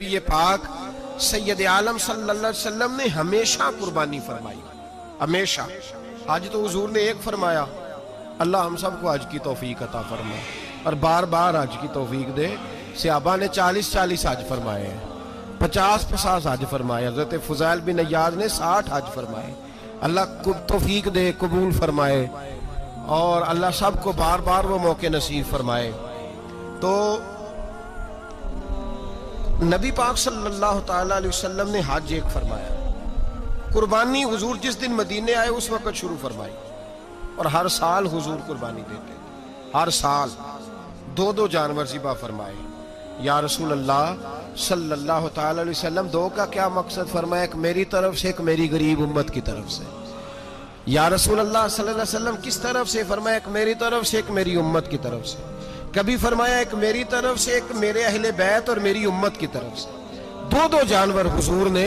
یہ پاک سید عالم صلی اللہ علیہ وسلم نے ہمیشہ قربانی فرمائی، ہمیشہ۔ آج تو حضور نے ایک فرمایا، اللہ ہم سب کو حج کی توفیق عطا فرمائے اور بار بار حج کی توفیق دے۔ صحابہ نے 40 حج فرمائے ہیں، 50 حج فرمائے، حضرت فضیل بن عیاض نے 60 حج فرمائے۔ اللہ کو توفیق دے، قبول فرمائے اور اللہ سب کو بار بار وہ موقع نصیب فرمائے۔ تو نبی پاک صلی اللہ تعالیٰ علیہ وسلم نے حج ایک فرمایا، قربانی حضور جس دن مدینے آئے اس وقت شروع فرمائی، اور ہر سال حضور قربانی دیتے، ہر سال 2 جانور ذبح فرمائے۔ یا رسول اللہ صلی اللہ تعالیٰ علیہ وسلم 2 کا کیا مقصد فرمایا؟ ایک میری طرف سے، ایک میری غریب امت کی طرف سے۔ یا رسول اللہ صلی اللہ علیہ وسلم کس طرف سے فرمایا؟ ایک میری طرف سے، ایک میری امت کی طرف سے۔ کبھی فرمایا ایک میری طرف سے، ایک میرے اہل بیت اور میری امت کی طرف سے۔ 2 جانور حضور نے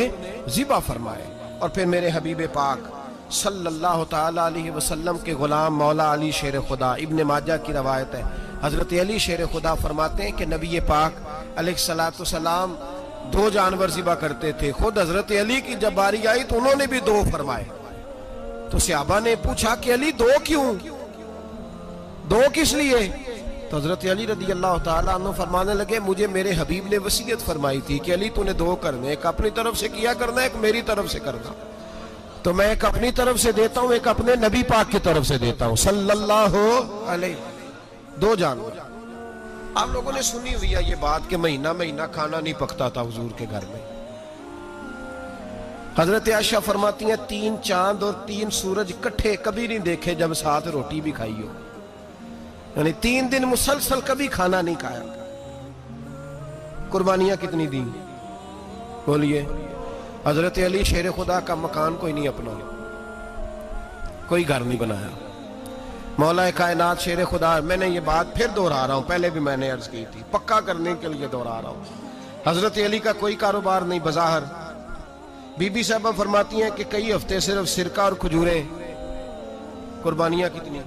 ذبح فرمائے، اور پھر میرے حبیب پاک صلی اللہ تعالیٰ علیہ وسلم کے غلام مولا علی شیر خدا، ابن ماجہ کی روایت ہے، حضرت علی شیر خدا فرماتے ہیں کہ نبی پاک علیہ السلام 2 جانور ذبح کرتے تھے۔ خود حضرت علی کی جب باری آئی تو انہوں نے بھی 2 فرمائے۔ تو صحابہ نے پوچھا کہ علی 2 کیوں؟ 2 کس لیے؟ تو حضرت علی رضی اللہ تعالیٰ عنہ فرمانے لگے، مجھے میرے حبیب نے وصیت فرمائی تھی کہ علی تو نے 2 کرنے، ایک اپنی طرف سے کیا کرنا، ایک میری طرف سے کرنا۔ تو میں ایک اپنی طرف سے دیتا ہوں، ایک اپنے نبی پاک کی طرف سے دیتا ہوں صلی اللہ علیہ۔ 2 جانور۔ آپ لوگوں نے سنی ہوئی ہے یہ بات کہ مہینہ کھانا نہیں پکتا تھا حضور کے گھر میں۔ حضرت عائشہ فرماتی ہیں 3 چاند اور 3 سورج کٹھے کبھی نہیں دیکھے جب ساتھ روٹی بھی کھائی ہو، یعنی 3 دن مسلسل کبھی کھانا نہیں کھایا۔ قربانیاں کتنی دیں؟ بولیے۔ حضرت علی شیر خدا کا مکان کوئی نہیں اپنا، کوئی گھر نہیں بنایا۔ مولا کائنات شیر خدا، میں نے یہ بات پھر دہرا رہا ہوں، پہلے بھی میں نے عرض کی تھی، پکا کرنے کے لیے دہرا رہا ہوں۔ حضرت علی کا کوئی کاروبار نہیں بظاہر۔ بی بی صاحبہ فرماتی ہیں کہ کئی ہفتے صرف سرکہ اور کھجوریں۔ قربانیاں کتنی؟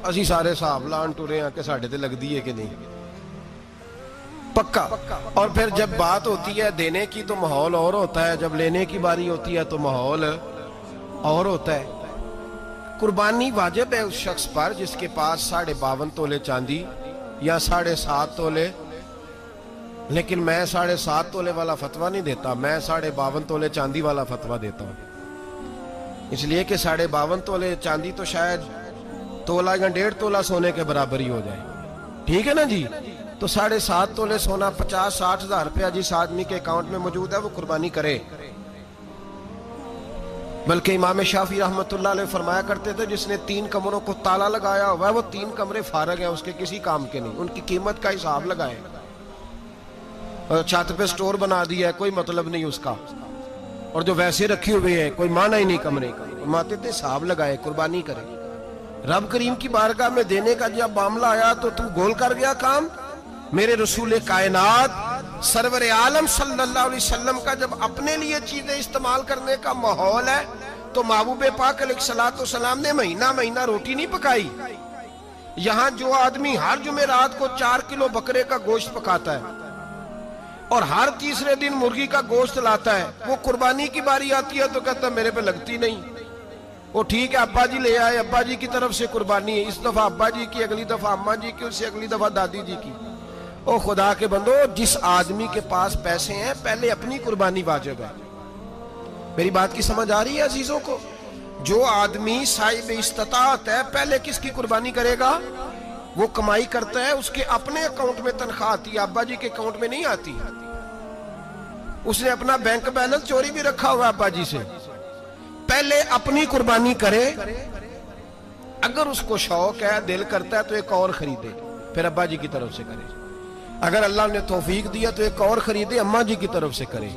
اسی سارے صاحب لان ٹورے ہیں کہ ساڑھے تے لگ دیئے کہ نہیں، پکا۔ اور پھر جب بات ہوتی ہے دینے کی تو ماحول اور ہوتا ہے، جب لینے کی باری ہوتی ہے تو ماحول اور ہوتا ہے۔ قربانی واجب ہے اس شخص پر جس کے پاس 52.5 تولے چاندی یا 7.5 تولے، لیکن میں 7.5 تولے والا فتویٰ نہیں دیتا، میں 52.5 تولے چاندی والا فتویٰ دیتا ہوں، اس لیے کہ 52.5 تولے چاندی تو شاید تولہ یا 1.5 تولہ سونے کے برابر ہی ہو جائے، ٹھیک ہے نا جی؟ تو 7.5 تولے سونا 50-60 ہزار روپیہ جس آدمی کے اکاؤنٹ میں موجود ہے وہ قربانی کرے۔ بلکہ امام شافعی رحمۃ اللہ علیہ فرمایا کرتے تھے جس نے 3 کمروں کو تالا لگایا ہوا ہے وہ 3 کمرے فارغ ہیں، اس کے کسی کام کے نہیں، ان کی قیمت کا حساب لگائے، اور چھت پہ سٹور بنا دیا ہے، کوئی مطلب نہیں اس کا، اور جو ویسے رکھی ہوئے ہیں کوئی معنی ہی نہیں کمرے کا، فرماتے تھے حساب لگائے، قربانی کرے۔ رب کریم کی بارگاہ میں دینے کا جب معاملہ آیا تو گول کر گیا کام۔ میرے رسول کائنات سرور عالم صلی اللہ علیہ وسلم کا جب اپنے لیے چیزیں استعمال کرنے کا ماحول ہے تو محبوب پاک علیہ السلام نے مہینہ روٹی نہیں پکائی۔ یہاں جو آدمی ہر جمعرات کو 4 کلو بکرے کا گوشت پکاتا ہے اور ہر تیسرے دن مرغی کا گوشت لاتا ہے، وہ قربانی کی باری آتی ہے تو کہتا ہے میرے پہ لگتی نہیں۔ وہ ٹھیک ہے ابا جی لے آئے، ابا جی کی طرف سے قربانی ہے، اس دفعہ ابا جی کی، اگلی دفعہ اماں جی کی، اس سے اگلی دفعہ دادی جی کی۔ او خدا کے بندو، جس آدمی کے پاس پیسے ہیں پہلے اپنی قربانی واجب ہے۔ میری بات کی سمجھ آ رہی ہے عزیزوں کو؟ جو آدمی صاحب استطاعت ہے پہلے کس کی قربانی کرے گا؟ وہ کمائی کرتا ہے، اس کے اپنے اکاؤنٹ میں تنخواہ آتی ہے، ابا جی کے اکاؤنٹ میں نہیں آتی۔ اس نے اپنا بینک بیلنس چوری بھی رکھا ہوا ابا جی سے۔ پہلے اپنی قربانی کرے، اگر اس کو شوق ہے، دل کرتا ہے تو ایک اور خریدے، پھر ابا جی کی طرف سے کرے۔ اگر اللہ نے توفیق دیا تو ایک اور خریدے، اماں جی کی طرف سے کرے،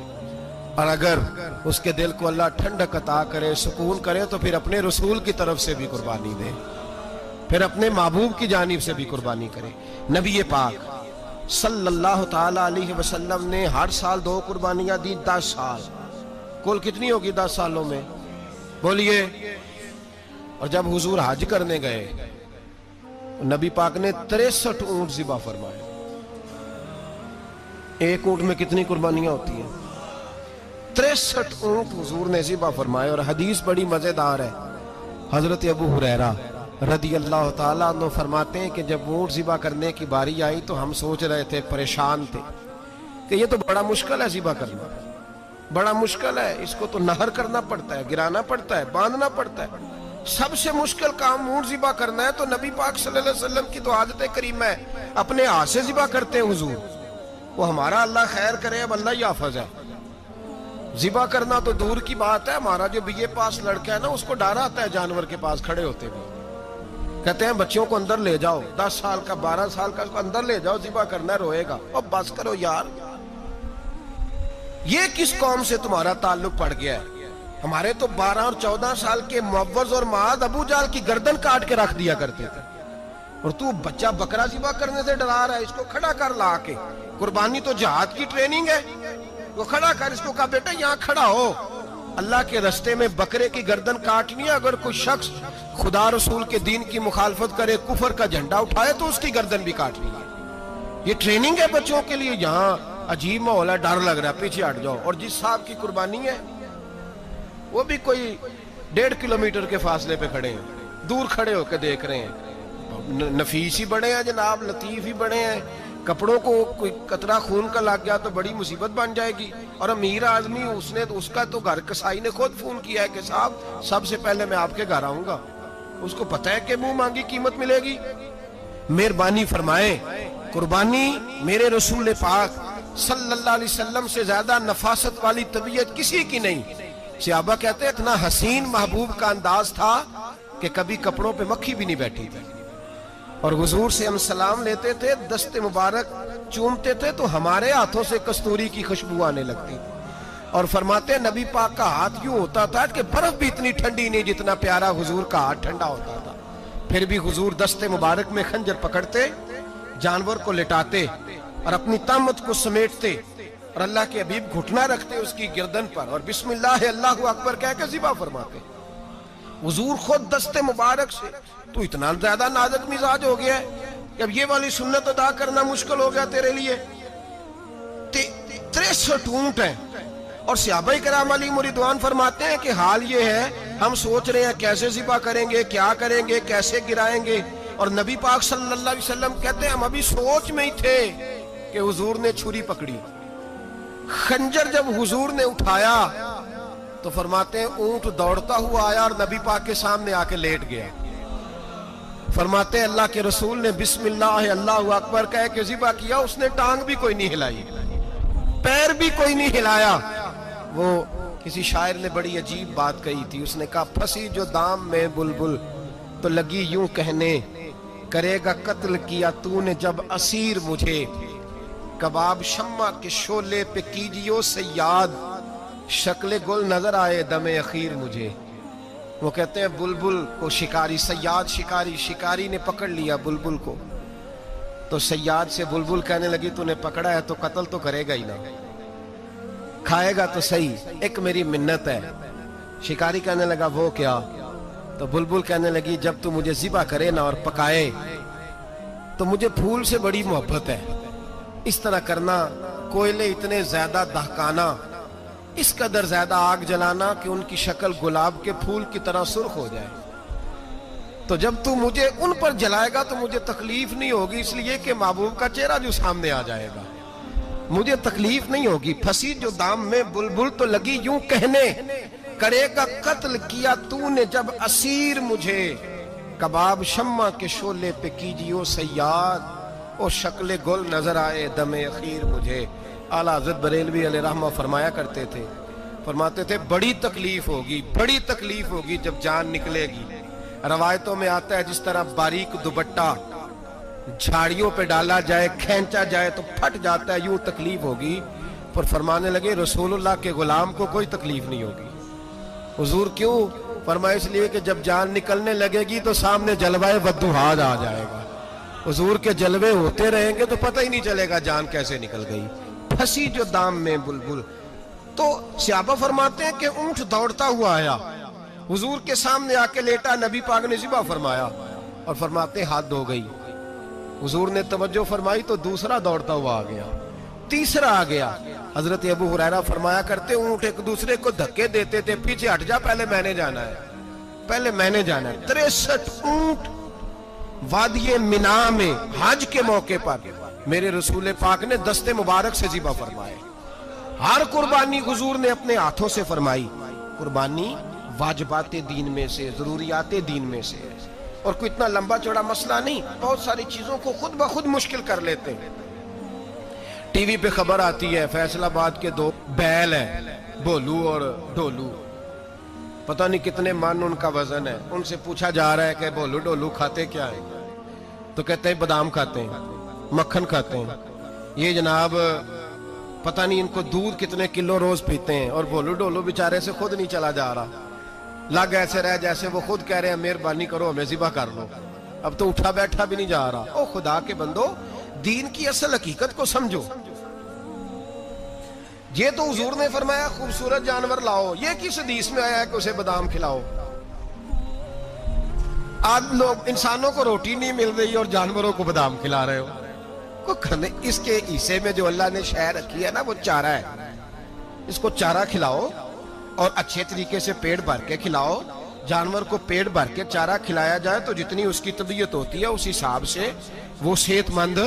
اور اگر اس کے دل کو اللہ ٹھنڈک عطا کرے، سکون کرے، تو پھر اپنے رسول کی طرف سے بھی قربانی دے، پھر اپنے محبوب کی جانب سے بھی قربانی کرے۔ نبی پاک صلی اللہ تعالیٰ علیہ وسلم نے ہر سال 2 قربانیاں دی، 10 سال، کل کتنی ہوگی 10 سالوں میں؟ بولیے۔ اور جب حضور حج کرنے گئے نبی پاک نے 63 اونٹ ذبح فرمائے، ایک اونٹ میں کتنی قربانیاں ہوتی ہیں؟ 63 اونٹ حضور نے ذبح فرمائے. اور حدیث بڑی مزیدار ہے. حضرت ابو ہریرہ رضی اللہ تعالیٰ عنہ فرماتے ہیں کہ جب اونٹ ذبح کرنے کی باری آئی تو ہم سوچ رہے تھے، پریشان تھے کہ یہ تو بڑا مشکل ہے ذبح کرنا، بڑا مشکل ہے، اس کو تو نہر کرنا پڑتا ہے، گرانا پڑتا ہے، باندھنا پڑتا ہے. سب سے مشکل کام اونٹ ذبح کرنا ہے. تو نبی پاک صلی اللہ علیہ وسلم کی تو عادت کریمہ ہے، اپنے ہاتھ سے ذبح کرتے ہیں حضور. وہ ہمارا اللہ خیر کرے، اب اللہ ہی حافظ ہے. ذبح کرنا تو دور کی بات ہے. ہمارا جو بی اے پاس لڑکا ہے نا، اس کو ڈر آتا ہے جانور کے پاس کھڑے ہوتے ہوئے. کہتے ہیں بچوں کو اندر لے جاؤ، 10 سال کا 12 سال کا، اس کو اندر لے جاؤ، ذبح کرنا ہے، روئے گا. اب بس کرو یار، یہ کس قوم سے تمہارا تعلق پڑ گیا ہے؟ ہمارے تو 12 اور 14 سال کے معوذ اور معاذ ابو جہل کی گردن کاٹ کے رکھ دیا کرتے تھے. اور تو بچہ بکرا ذبح کرنے سے ڈرا رہا ہے. اس کو کھڑا کر لا کے. قربانی تو جہاد کی ٹریننگ ہے. وہ کھڑا کر، اس کو کہا بیٹا یہاں کھڑا ہو، اللہ کے رستے میں بکرے کی گردن کاٹنی ہے. اگر کوئی شخص خدا رسول کے دین کی مخالفت کرے، کفر کا جھنڈا اٹھائے، تو اس کی گردن بھی کاٹنی ہے. یہ ٹریننگ ہے بچوں کے لیے. یہاں عجیب ماحول ہے، ڈر لگ رہا ہے، پیچھے ہٹ جاؤ. اور جس صاحب کی قربانی ہے وہ بھی کوئی 1.5 کلومیٹر کے فاصلے پہ کھڑے ہیں، دور کھڑے ہو کے دیکھ رہے ہیں. نفیس ہی بڑے ہیں جناب، لطیف ہی بڑے ہیں. کپڑوں کو کوئی قطرہ خون کا لگ گیا تو بڑی مصیبت بن جائے گی. اور امیر آدمی، اس کا تو گھر کسائی نے خود فون کیا ہے کہ صاحب سب سے پہلے میں آپ کے گھر آؤں گا. اس کو پتہ ہے کہ منہ مانگی قیمت ملے گی. مہربانی فرمائے، قربانی میرے رسول پاک صلی اللہ علیہ وسلم سے زیادہ نفاست والی طبیعت کسی کی نہیں. صحابہ کہتے ہیں اتنا حسین محبوب کا انداز تھا کہ کبھی کپڑوں پہ مکھی بھی نہیں بیٹھی تھی. اور حضور سے ہم سلام لیتے تھے، دست مبارک چومتے تھے تو ہمارے ہاتھوں سے کستوری کی خوشبو آنے لگتی تھی. اور فرماتے ہیں نبی پاک کا ہاتھ یوں ہوتا تھا کہ برف بھی اتنی ٹھنڈی نہیں جتنا پیارا حضور کا ہاتھ ٹھنڈا ہوتا تھا. پھر بھی حضور دست مبارک میں خنجر پکڑتے، جانور کو لٹاتے اور اپنی طامت کو سمیٹتے، اور اللہ کے حبیب گھٹنا رکھتے اس کی گردن پر، اور بسم اللہ اللہ اکبر کہہ کے ذبح فرماتے. حضور خود دست مبارک سے. تو اتنا زیادہ نازک مزاج ہو گیا ہے کہ اب یہ والی سنت ادا کرنا مشکل ہو گیا تیرے لیے. 63 اونٹ ہیں. اور صحابہ کرام علیہم رضوان فرماتے ہیں کہ حال یہ ہے، ہم سوچ رہے ہیں کیسے ذبح کریں گے، کیا کریں گے، کیسے گرائیں گے. اور نبی پاک صلی اللہ علیہ وسلم کہتے ہیں ہم ابھی سوچ میں ہی تھے کہ حضور نے چھری پکڑی. خنجر جب حضور نے اٹھایا تو فرماتے ہیں اونٹ دوڑتا ہوا آیا اور نبی پاک کے سامنے آ کے لیٹ گیا. فرماتے ہیں اللہ کے رسول نے بسم اللہ اللہ اکبر کہہ کے ذبح کیا. اس نے ٹانگ بھی کوئی نہیں ہلائی، پیر بھی کوئی نہیں ہلایا. وہ کسی شاعر نے بڑی عجیب بات کہی تھی. اس نے کہا پھنسی جو دام میں بلبل تو لگی یوں کہنے، کرے گا قتل کیا تو نے جب اسیر مجھے، کباب شمع کے شولے پہ کیجیو سیاد، شکل گل نظر آئے دم اخیر مجھے. وہ کہتے ہیں بلبل کو شکاری، سیاد شکاری نے پکڑ لیا بلبل کو. تو سیاد سے بلبل کہنے لگی تو نے پکڑا ہے تو قتل تو کرے گا ہی نہ، کھائے گا تو صحیح، ایک میری منت ہے. شکاری کہنے لگا وہ کیا؟ تو بلبل کہنے لگی جب تو مجھے ذبح کرے نا اور پکائے تو مجھے پھول سے بڑی محبت ہے. اس طرح کرنا، کوئلے اتنے زیادہ دہکانا، اس قدر زیادہ آگ جلانا کہ ان کی شکل گلاب کے پھول کی طرح سرخ ہو جائے. تو جب تو مجھے ان پر جلائے گا تو مجھے تکلیف نہیں ہوگی، اس لیے کہ محبوب کا چہرہ جو سامنے آ جائے گا مجھے تکلیف نہیں ہوگی. پھنسی جو دام میں بلبل تو لگی یوں کہنے، کرے گا قتل کیا تو نے جب اسیر مجھے، کباب شمع کے شولے پہ کیجیو سیاد، اور شکل گل نظر آئے دم اخیر مجھے. اعلیٰ حضرت بریلوی علیہ رحمہ فرمایا کرتے تھے، فرماتے تھے بڑی تکلیف ہوگی جب جان نکلے گی. روایتوں میں آتا ہے جس طرح باریک دوپٹہ جھاڑیوں پہ ڈالا جائے، کھینچا جائے تو پھٹ جاتا ہے، یوں تکلیف ہوگی. پر فرمانے لگے رسول اللہ کے غلام کو کوئی تکلیف نہیں ہوگی. حضور کیوں؟ فرمایا اس لیے کہ جب جان نکلنے لگے گی تو سامنے جلوہ وضحاج آ جائے گا. حضور کے جلوے ہوتے رہیں گے تو پتہ ہی نہیں چلے گا جان کیسے نکل گئی. پھنسی جو دام میں بلبل. تو صحابہ فرماتے ہیں کہ اونٹ دوڑتا ہوا آیا، حضور کے سامنے آ کے لیٹا، نبی پاک نے ذبح فرمایا اور فرماتے ہاتھ دھو گئی. حضور نے توجہ فرمائی تو دوسرا دوڑتا ہوا آ گیا، تیسرا آ گیا. حضرت ابو ہریرہ فرمایا کرتے اونٹ ایک دوسرے کو دھکے دیتے تھے, پیچھے ہٹ جا, پہلے میں نے جانا ہے, پہلے میں نے جانا ہے. 63 اونٹ وادی منا میں حج کے موقع پر میرے رسول پاک نے دست مبارک سے ذبح فرمائے. ہر قربانی حضور نے اپنے ہاتھوں سے فرمائی. قربانی واجبات دین میں سے, ضروریات دین میں سے, اور کوئی اتنا لمبا چوڑا مسئلہ نہیں. بہت ساری چیزوں کو خود بخود مشکل کر لیتے ہیں. ٹی وی پہ خبر آتی ہے فیصل آباد کے 2 بیل ہیں, بولو اور ڈولو, پتہ نہیں کتنے من ان کا وزن ہے. ان سے پوچھا جا رہا ہے کہ بولو ڈولو کھاتے کیا ہیں, تو کہتے ہیں بادام کھاتے ہیں, مکھن کھاتے ہیں. یہ جناب پتہ نہیں ان کو دودھ کتنے کلو روز پیتے ہیں, اور بولو ڈولو بیچارے سے خود نہیں چلا جا رہا. لگ ایسے رہ جیسے وہ خود کہہ رہے ہیں مہربانی کرو ہمیں ذبح کر لو, اب تو اٹھا بیٹھا بھی نہیں جا رہا. او خدا کے بندو, دین کی اصل حقیقت کو سمجھو. یہ تو حضور نے فرمایا خوبصورت جانور لاؤ, یہ کس حدیث میں آیا ہے کہ اسے بادام کھلاؤ؟ آج لوگ انسانوں کو روٹی نہیں مل رہی اور جانوروں کو بادام کھلا رہے ہو. کو کھانے اس کے حصے میں جو اللہ نے شے رکھی ہے نا وہ چارہ ہے. اس کو چارہ کھلاؤ اور اچھے طریقے سے پیٹ بھر کے کھلاؤ. جانور کو پیٹ بھر کے چارہ کھلایا جائے تو جتنی اس کی طبیعت ہوتی ہے اس حساب سے وہ صحت مند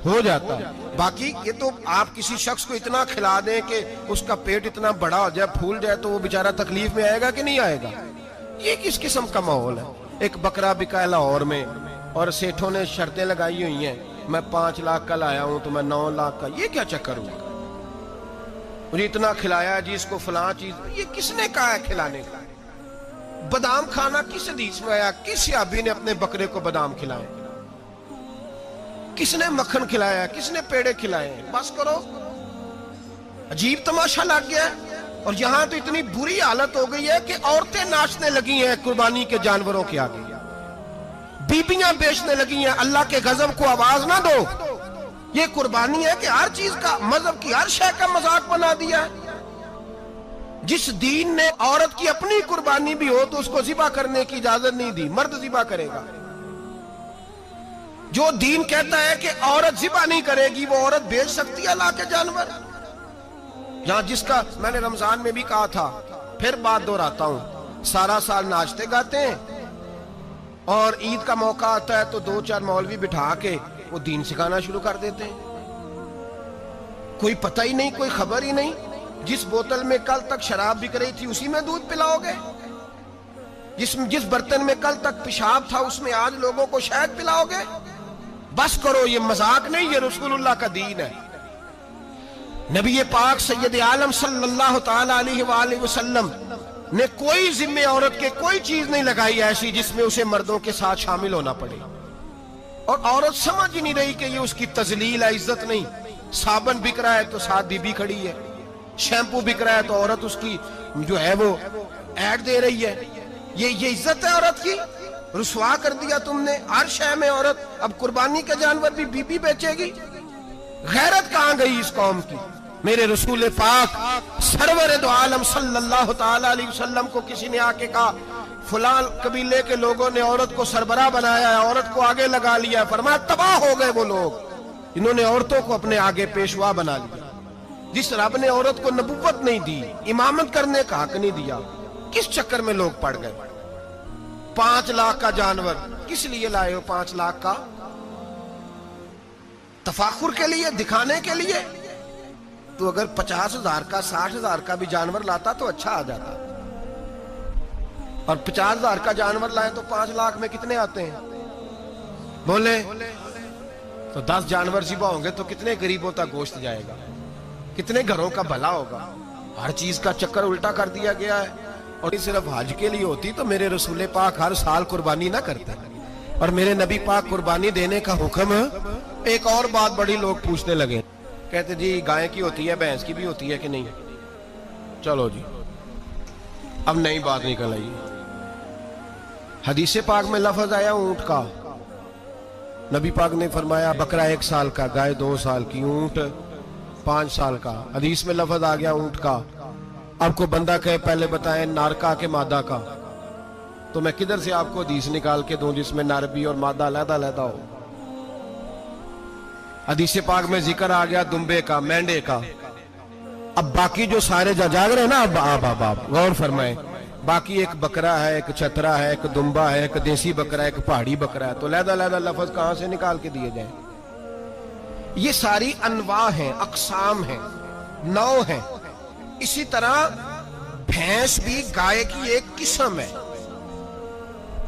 ہو جاتا ہے. باقی یہ تو آپ کسی شخص کو اتنا کھلا دیں کہ اس کا پیٹ اتنا بڑا ہو جائے, پھول جائے, تو وہ بیچارہ تکلیف میں آئے گا کہ نہیں آئے گا؟ یہ کس قسم کا ماحول ہے؟ ایک بکرا بکا لاہور میں اور سیٹھوں نے شرطیں لگائی ہوئی ہیں, میں 5 لاکھ کا لایا ہوں تو میں 9 لاکھ کا. یہ کیا چکر ہوا؟ مجھے اتنا کھلایا جی اس کو فلاں چیز. یہ کس نے کہا ہے کھلانے کا؟ بادام کھانا کس حدیث میں آیا؟ کس صحابی نے اپنے بکرے کو بادام کھلائے؟ کس نے مکھن کھلایا؟ کس نے پیڑے کھلائے؟ بس کرو, عجیب تماشا لگ گیا ہے. اور یہاں تو اتنی بری حالت ہو گئی ہے کہ عورتیں ناچنے لگی ہیں قربانی کے جانوروں کے آگے, بیبیاں بیچنے لگی ہیں. اللہ کے غضب کو آواز نہ دو. یہ قربانی ہے کہ ہر چیز کا, مذہب کی ہر شے کا مذاق بنا دیا ہے. جس دین نے عورت کی اپنی قربانی بھی ہو تو اس کو ذبح کرنے کی اجازت نہیں دی, مرد ذبح کرے گا. جو دین کہتا ہے کہ عورت ذبح نہیں کرے گی وہ عورت بیچ سکتی ہے اللہ کے جانور. یہاں جس کا میں نے رمضان میں بھی کہا تھا, پھر بات دہراتا ہوں, سارا سال ناچتے گاتے ہیں اور عید کا موقع آتا ہے تو 2-4 مولوی بٹھا کے وہ دین سکھانا شروع کر دیتے ہیں. کوئی پتہ ہی نہیں, کوئی خبر ہی نہیں. جس بوتل میں کل تک شراب بک رہی تھی اسی میں دودھ پلاؤ گے؟ جس برتن میں کل تک پیشاب تھا اس میں آج لوگوں کو شہد پلاؤ گے؟ بس کرو, یہ مذاق نہیں, یہ رسول اللہ کا دین ہے. نبی پاک سید عالم صلی اللہ تعالی علیہ وآلہ وسلم نے کوئی ذمہ عورت کے کوئی چیز نہیں لگائی ایسی جس میں اسے مردوں کے ساتھ شامل ہونا پڑے. اور عورت سمجھ ہی نہیں رہی کہ یہ اس کی تذلیل ہے, عزت نہیں. صابن بک رہا ہے تو ساتھ بی بی کھڑی ہے, شیمپو بک رہا ہے تو عورت اس کی جو ہے وہ ایڈ دے رہی ہے. یہ عزت ہے عورت کی؟ رسوا کر دیا تم نے ہر شے میں عورت. اب قربانی کا جانور بھی بی بی بیچے گی؟ غیرت کہاں گئی اس قوم کی؟ میرے رسول پاک سرور دو عالم صلی اللہ تعالی علیہ وسلم کو کسی نے آ کے کہا فلاں قبیلے کے لوگوں نے عورت کو سربراہ بنایا ہے, عورت کو آگے لگا لیا ہے. فرمایا تباہ ہو گئے وہ لوگ انہوں نے عورتوں کو اپنے آگے پیشوا بنا لیا. جس رب نے عورت کو نبوت نہیں دی, امامت کرنے کا حق نہیں دیا, کس چکر میں لوگ پڑ گئے؟ 5 لاکھ کا جانور کس لیے لائے ہو؟ 5 لاکھ کا تفاخر کے لیے, دکھانے کے لیے؟ تو اگر 50,000 کا 60,000 کا بھی جانور لاتا تو اچھا آ جاتا. اور 50,000 کا جانور لائے تو 5 لاکھ میں کتنے آتے ہیں بولے؟ تو 10 جانور ذبح ہوں گے تو کتنے غریبوں تک گوشت جائے گا, کتنے گھروں کا بھلا ہوگا. ہر چیز کا چکر الٹا کر دیا گیا ہے. اور صرف حج کے لیے ہوتی تو میرے رسول پاک ہر سال قربانی نہ کرتے, اور میرے نبی پاک قربانی دینے کا حکم. ایک اور بات بڑی لوگ پوچھنے لگے, کہتے جی گائے کی ہوتی ہے, بھینس کی بھی ہوتی ہے کہ نہیں؟ چلو جی اب نئی بات نکل آئی. حدیث پاک میں لفظ آیا اونٹ کا, نبی پاک نے فرمایا بکرا 1 سال کا, گائے 2 سال کی, اونٹ 5 سال کا. حدیث میں لفظ آ گیا اونٹ کا. آپ کو بندہ کہے پہلے بتائیں نر کا کہ مادہ کا, تو میں کدھر سے آپ کو حدیث نکال کے دوں جس میں نر بھی اور مادہ علیحدہ علیحدہ ہو؟ حدیث پاک میں ذکر آ گیا دمبے کا، مینڈے کا. اب باقی جو سارے جاگ رہے ہیں نا، اب غور فرمائیں، باقی ایک بکرا ہے، ایک چترا ہے، ایک دمبا ہے، ایک دیسی بکرا ہے، ایک پہاڑی بکرا ہے، تو علیحدہ علیحدہ لفظ کہاں سے نکال کے دیے جائیں؟ یہ ساری انواع ہیں، اقسام ہیں، نوع ہیں. اسی طرح بھینس بھی گائے کی ایک قسم ہے.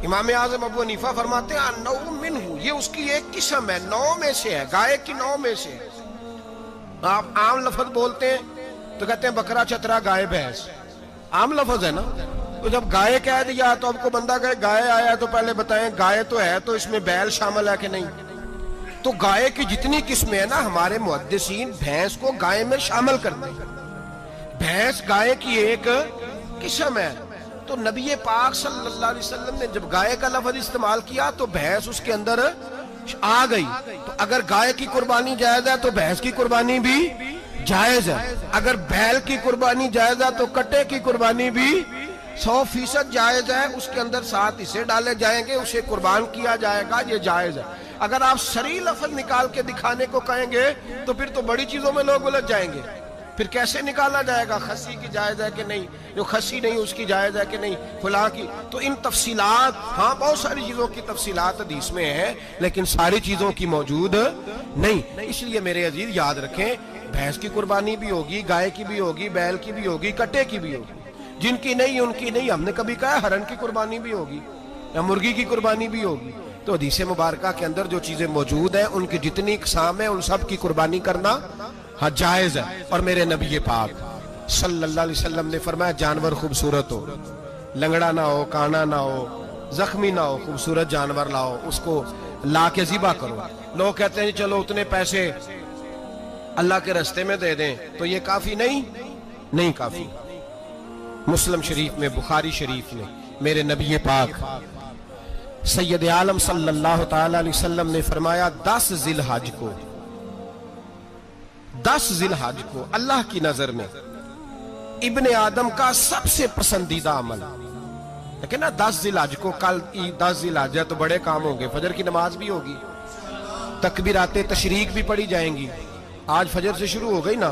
امام اعظم ابو حنیفہ فرماتے ہیں النوع منہ، یہ اس کی ایک قسم ہے، نوع میں سے ہے، گائے کی نوع میں سے. آپ عام لفظ بولتے ہیں تو کہتے ہیں بکرا چترا گائے بھینس، عام لفظ ہے نا. تو جب گائے کہہ دیا تو اب کو بندہ کہے گائے آیا تو پہلے بتائیں گائے تو ہے، تو اس میں بیل شامل ہے کہ نہیں؟ تو گائے کی جتنی قسمیں ہیں نا، ہمارے محدثین بھینس کو گائے میں شامل کرتے ہیں. بھینس گائے کی ایک قسم ہے. تو نبی پاک صلی اللہ علیہ وسلم نے جب گائے کا لفظ استعمال کیا تو بھینس اس کے اندر آ گئی. تو اگر گائے کی قربانی جائز ہے تو بھینس کی قربانی بھی جائز ہے. اگر بیل کی قربانی جائز ہے تو کٹے کی قربانی بھی 100% جائز ہے. اس کے اندر 7 حصے ڈالے جائیں گے، اسے قربان کیا جائے گا، یہ جائز ہے. اگر آپ صریح لفظ نکال کے دکھانے کو کہیں گے تو پھر تو بڑی چیزوں میں لوگ الجھ جائیں گے. پھر کیسے نکالا جائے گا خسی کی جائز ہے کہ نہیں، جو خسی نہیں اس کی جائز ہے کہ نہیں، فلاں کی. تو ان تفصیلات، ہاں بہت ساری چیزوں کی تفصیلات حدیث میں ہیں، لیکن ساری چیزوں کی موجود نہیں. اس لیے میرے عزیز یاد رکھیں، بھینس کی قربانی بھی ہوگی، گائے کی بھی ہوگی، بیل کی بھی ہوگی، کٹے کی بھی ہوگی. جن کی نہیں ان کی نہیں. ہم نے کبھی کہا ہرن کی قربانی بھی ہوگی یا مرغی کی قربانی بھی ہوگی. تو حدیث مبارکہ کے اندر جو چیزیں موجود ہیں ان کی جتنی اقسام ہیں ان سب کی قربانی کرنا ہاں جائز ہے. اور میرے نبی پاک صلی اللہ علیہ وسلم نے فرمایا جانور خوبصورت ہو، لنگڑا نہ ہو، کانا نہ ہو، زخمی نہ ہو، خوبصورت جانور لاؤ، اس کو لا کے ذبح کرو. لوگ کہتے ہیں چلو اتنے پیسے اللہ کے رستے میں دے دیں، تو یہ کافی نہیں کافی. مسلم شریف میں، بخاری شریف میں میرے نبی پاک سید عالم صلی اللہ تعالی علیہ وسلم نے فرمایا 10 ذی الحج کو اللہ کی نظر میں ابن آدم کا سب سے پسندیدہ عمل. لیکن نا 10 ذی الحج کو، کل 10 ذی الحج ہے تو بڑے کام ہوں گے. فجر کی نماز بھی ہوگی، تکبیرات تشریق بھی پڑھی جائیں گی. آج فجر سے شروع ہو گئی نا،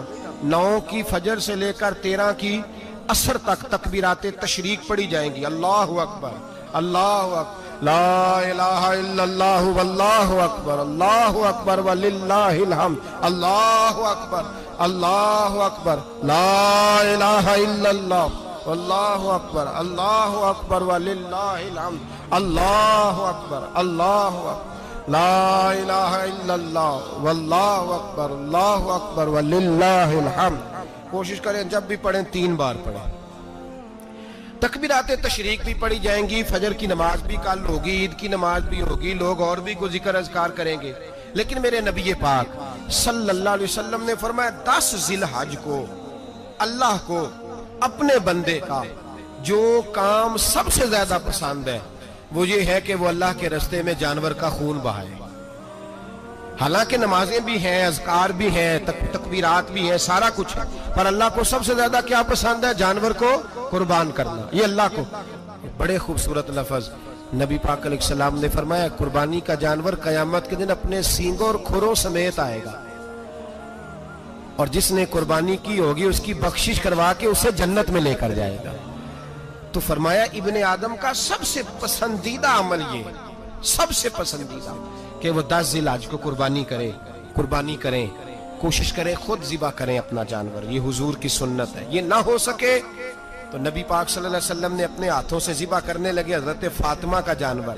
9 کی فجر سے لے کر 13 کی عصر تک تکبیرات تشریق پڑھی جائیں گی. اللہ اکبر، اللہ اکبر، لا الہ الا اللہ واللہ اکبر، اللہ اکبر وللہ الحمد، اللہ اکبر، اللہ اکبر، لا الہ الا اللہ واللہ اکبر، اللہ اکبر وللہ الحمد، اللہ اکبر، اللہ اکبر، لا الہ الا اللہ واللہ اکبر، اللہ اکبر وللہ الحمد. کوشش کریں جب بھی پڑھیں 3 بار پڑھیں. تکبیرات تشریق بھی پڑھی جائیں گی، فجر کی نماز بھی کل ہوگی، عید کی نماز بھی ہوگی، لوگ اور بھی کوئی ذکر اذکار کریں گے. لیکن میرے نبی پاک صلی اللہ علیہ وسلم نے فرمایا 10 ذی الحج کو اللہ کو اپنے بندے کا جو کام سب سے زیادہ پسند ہے وہ یہ ہے کہ وہ اللہ کے رستے میں جانور کا خون بہائے. حالانکہ نمازیں بھی ہیں، اذکار بھی ہیں، تکبیرات بھی ہیں، سارا کچھ ہے، پر اللہ کو سب سے زیادہ کیا پسند ہے؟ جانور کو قربان کرنا. یہ اللہ کو بڑے خوبصورت لفظ نبی پاک علیہ السلام نے فرمایا قربانی کا جانور قیامت کے دن اپنے سینگوں اور کھروں سمیت آئے گا، اور جس نے قربانی کی ہوگی اس کی بخشش کروا کے اسے جنت میں لے کر جائے گا. تو فرمایا ابن آدم کا سب سے پسندیدہ عمل یہ، سب سے پسندیدہ، کہ وہ 10 ذی الحج کو قربانی کریں، کوشش کریں خود ذبح کریں اپنا جانور. یہ حضور کی سنت ہے. یہ نہ ہو سکے تو نبی پاک صلی اللہ علیہ وسلم نے اپنے ہاتھوں سے ذبح کرنے لگے حضرت فاطمہ کا جانور.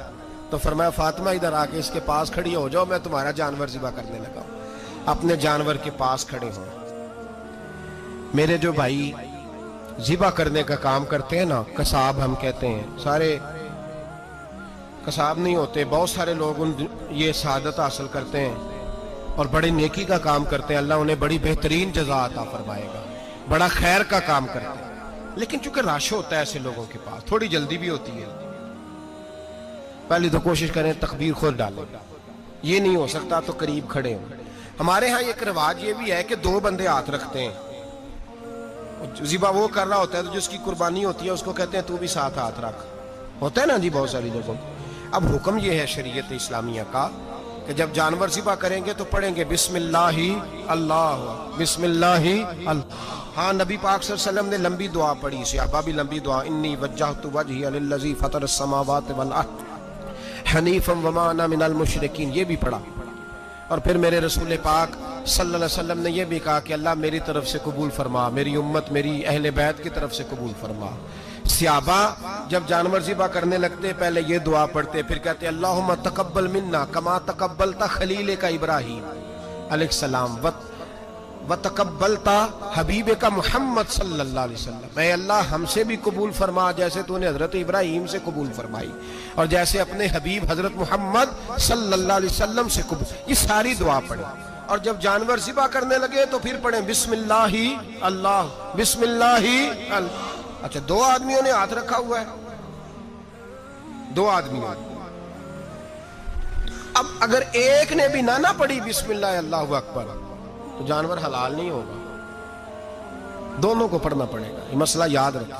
تو فرمایا فاطمہ ادھر آ کے اس کے پاس کھڑی ہو جاؤ، میں تمہارا جانور ذبح کرنے لگا ہوں. اپنے جانور کے پاس کھڑے ہوں. میرے جو بھائی ذبح کرنے کا کام کرتے ہیں نا، قصاب ہم کہتے ہیں، سارے قصاب نہیں ہوتے، بہت سارے لوگ یہ سعادت حاصل کرتے ہیں اور بڑے نیکی کا کام کرتے ہیں. اللہ انہیں بڑی بہترین جزا عطا فرمائے گا، بڑا خیر کا کام کرتے ہیں. لیکن چونکہ رش ہوتا ہے ایسے لوگوں کے پاس، تھوڑی جلدی بھی ہوتی ہے. پہلی تو کوشش کریں تکبیر خود ڈالیں، یہ نہیں ہو سکتا تو قریب کھڑے ہوں. ہمارے ہاں ایک رواج یہ بھی ہے کہ 2 بندے ہاتھ رکھتے ہیں. ذبح وہ کر رہا ہوتا ہے تو جس کی قربانی ہوتی ہے اس کو کہتے ہیں تو بھی ساتھ ہاتھ رکھ. ہوتا ہے نا جی بہت ساری جگہوں. اب حکم یہ ہے شریعت اسلامیہ کا کہ جب جانور ذبح کریں گے تو پڑھیں گے بسم اللہ اللہ، بسم اللہ اللہ۔ ہاں نبی پاک صلی اللہ علیہ وسلم نے لمبی دعا پڑھی، صحابہ بھی لمبی دعا، انی وجہت وجہی للذی فطر السماوات والارض حنیفا وما انا من المشرکین، یہ بھی پڑھا۔ اور پھر میرے رسول پاک صلی اللہ علیہ وسلم نے یہ بھی کہا کہ اللہ میری طرف سے قبول فرما، میری امت، میری اہل بیت کی طرف سے قبول فرما۔ صحابہ جب جانور ذبح کرنے لگتے پہلے یہ دعا پڑھتے، پھر کہتے اللہم تقبل منا کما تقبلتا خلیل کا ابراہیم علیہ السلام وتقبلتا حبیب کا محمد صلی اللہ علیہ وسلم، اے اللہ ہم سے بھی قبول فرما جیسے تو نے حضرت ابراہیم سے قبول فرمائی اور جیسے اپنے حبیب حضرت محمد صلی اللہ علیہ وسلم سے قبول۔ یہ ساری دعا پڑھیں، اور جب جانور ذبح کرنے لگے تو پھر پڑھیں بسم اللہ اللہ، بسم اللہ اللہ۔ اچھا دو آدمیوں نے ہاتھ رکھا ہوا ہے، دو آدمیوں، اب اگر ایک نے بھی نہ پڑھی بسم اللہ اللہ اکبر تو جانور حلال نہیں ہوگا، دونوں کو پڑھنا پڑے گا۔ یہ مسئلہ یاد رکھیں۔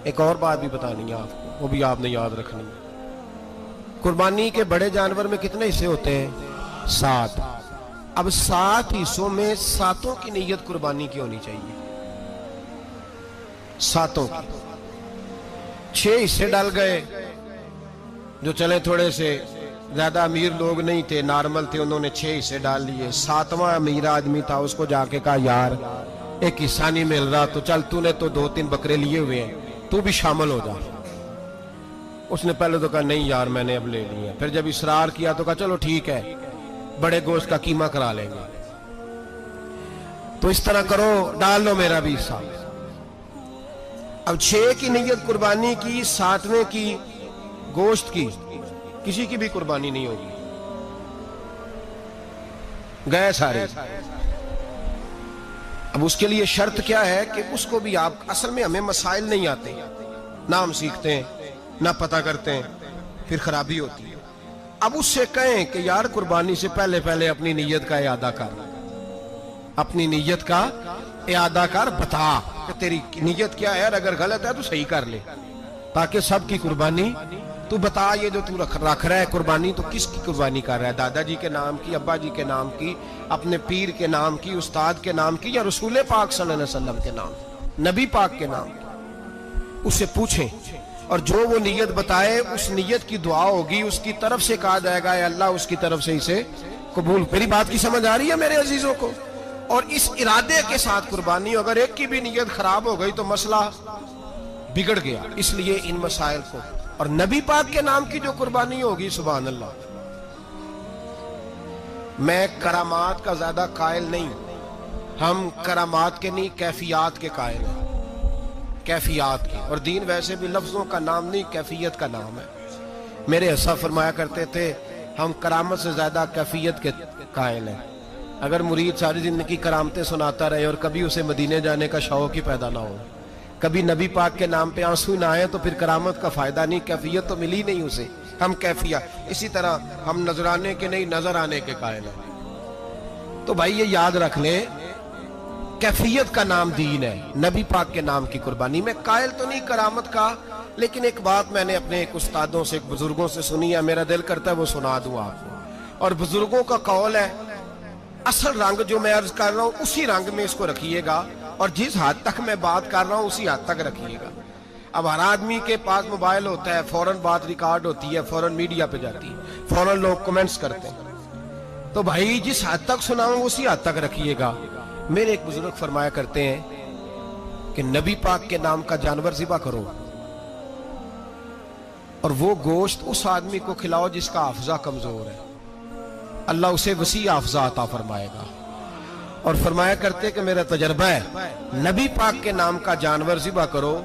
ایک اور بات بھی بتانی ہے آپ کو، وہ بھی آپ نے یاد رکھنی ہے۔ قربانی کے بڑے جانور میں کتنے حصے ہوتے ہیں؟ 7۔ اب 7 حصوں میں 7 کی نیت قربانی کی ہونی چاہیے، 7 کی۔ 6 حصے ڈال گئے، جو چلے تھوڑے سے زیادہ امیر لوگ نہیں تھے، نارمل تھے، انہوں نے 6 حصے ڈال لیے۔ 7واں امیر آدمی تھا، اس کو جا کے کہا یار ایک حصہ نہیں مل رہا، تو چل تو نے تو 2-3 بکرے لیے ہوئے ہیں، تو بھی شامل ہو جا۔ اس نے پہلے تو کہا نہیں یار میں نے اب لے لیا، پھر جب اصرار کیا تو کہا چلو ٹھیک ہے بڑے گوشت کا قیمہ کرا لیں گے۔ تو اس طرح کرو، ڈال لو میرا بھی حصہ۔ اب 6 کی نیت قربانی کی، 7ویں کی گوشت کی، کسی کی بھی قربانی نہیں ہوگی، گئے سارے۔ اب اس کے لیے شرط کیا ہے کہ اس کو بھی آپ، اصل میں ہمیں مسائل نہیں آتے، نہ ہم سیکھتے ہیں نہ پتہ کرتے ہیں، پھر خرابی ہوتی ہے۔ اب اس سے کہیں کہ یار قربانی سے پہلے اپنی نیت کا اعادہ کر، اپنی نیت کا اعادہ کر، بتا کہ تیری نیت کیا ہے، اور اگر غلط ہے تو صحیح کر لے، تاکہ سب کی قربانی تو بتا۔ یہ جو تو رکھ رہا ہے قربانی، تو کس کی قربانی کر رہا ہے؟ دادا جی کے نام کی، ابا جی کے نام کی، اپنے پیر کے نام کی، استاد کے نام کی، یا رسول پاک صلی اللہ علیہ وسلم کے نام، نبی پاک کے نام کی؟ اس سے پوچھیں، اور جو وہ نیت بتائے اس نیت کی دعا ہوگی، اس کی طرف سے کہا جائے گا اے اللہ اس کی طرف سے اسے قبول۔ میری بات کی سمجھ آ رہی ہے میرے عزیزوں کو؟ اور اس ارادے کے ساتھ قربانی، اگر ایک کی بھی نیت خراب ہو گئی تو مسئلہ بگڑ گیا۔ اس لیے ان مسائل کو، اور نبی پاک کے نام کی جو قربانی ہوگی، سبحان اللہ۔ میں کرامات کا زیادہ قائل نہیں، ہم کرامات کے نہیں کیفیات کے قائل ہیں، کیفیات کے۔ اور دین ویسے بھی لفظوں کا نام نہیں، کیفیت کا نام ہے۔ میرے حصہ فرمایا کرتے تھے ہم کرامت سے زیادہ کیفیت کے قائل ہیں۔ اگر مرید ساری زندگی کرامتیں سناتا رہے اور کبھی اسے مدینے جانے کا شوق ہی پیدا نہ ہو، کبھی نبی پاک کے نام پہ آنسو نہ آئے، تو پھر کرامت کا فائدہ نہیں، کیفیت تو ملی نہیں اسے۔ ہم کیفیت، اسی طرح ہم نظرانے کے نہیں نظر آنے کے قائل ہیں۔ تو بھائی یہ یاد رکھ لیں، کیفیت کا نام دین ہے، نبی پاک کے نام کی قربانی۔ میں قائل تو نہیں کرامت کا، لیکن ایک بات میں نے اپنے ایک استادوں سے، ایک بزرگوں سے سنی ہے، میرا دل کرتا ہے وہ سنا دوں آپ کو۔ اور بزرگوں کا قول ہے اصل رنگ جو میں عرض کر رہا ہوں اسی رنگ میں اس کو رکھیے گا، اور جس حد تک میں بات کر رہا ہوں اسی حد تک رکھیے گا۔ اب ہر آدمی کے پاس موبائل ہوتا ہے، فوراً بات ریکارڈ ہوتی ہے، فوراً میڈیا پہ جاتی ہے، فوراً لوگ کمنٹس کرتے ہیں۔ تو بھائی جس حد تک سناؤں اسی حد تک رکھیے گا۔ میرے ایک بزرگ فرمایا کرتے ہیں کہ نبی پاک کے نام کا جانور ذبح کرو، اور وہ گوشت اس آدمی کو کھلاؤ جس کا حافظہ کمزور ہے، اللہ اسے وسیع حافظہ عطا فرمائے گا۔ اور فرمایا کرتے کہ میرا تجربہ ہے، نبی پاک کے نام کا جانور ذبح کرو،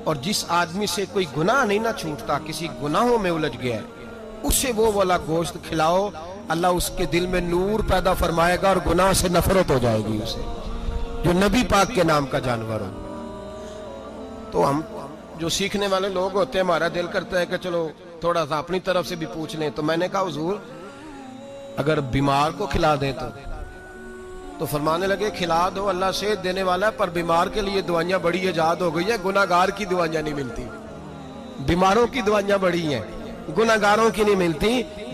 اور جس آدمی سے کوئی گناہ نہیں نہ چھوٹتا، کسی گناہوں میں الجھ گیا ہے، اسے وہ والا گوشت کھلاؤ، اللہ اس کے دل میں نور پیدا فرمائے گا اور گناہ سے نفرت ہو جائے گی اسے، جو نبی پاک کے نام کا جانور ہو۔ تو ہم جو سیکھنے والے لوگ ہوتے ہیں، ہمارا دل کرتا ہے کہ چلو تھوڑا سا اپنی طرف سے بھی پوچھ لیں۔ تو میں نے کہا حضور اگر بیمار کو کھلا دیں تو فرمانے لگے کھلا دو، اللہ صحت دینے والا ہے، پر بیمار کے لیے دوائیاں بڑی ایجاد ہو گئی ہے، گناہ گار کی دوائیاں نہیں ملتی۔ بیماروں کی دوائیاں بڑی ہیں، گناہ گاروں کی نہیں ملتی۔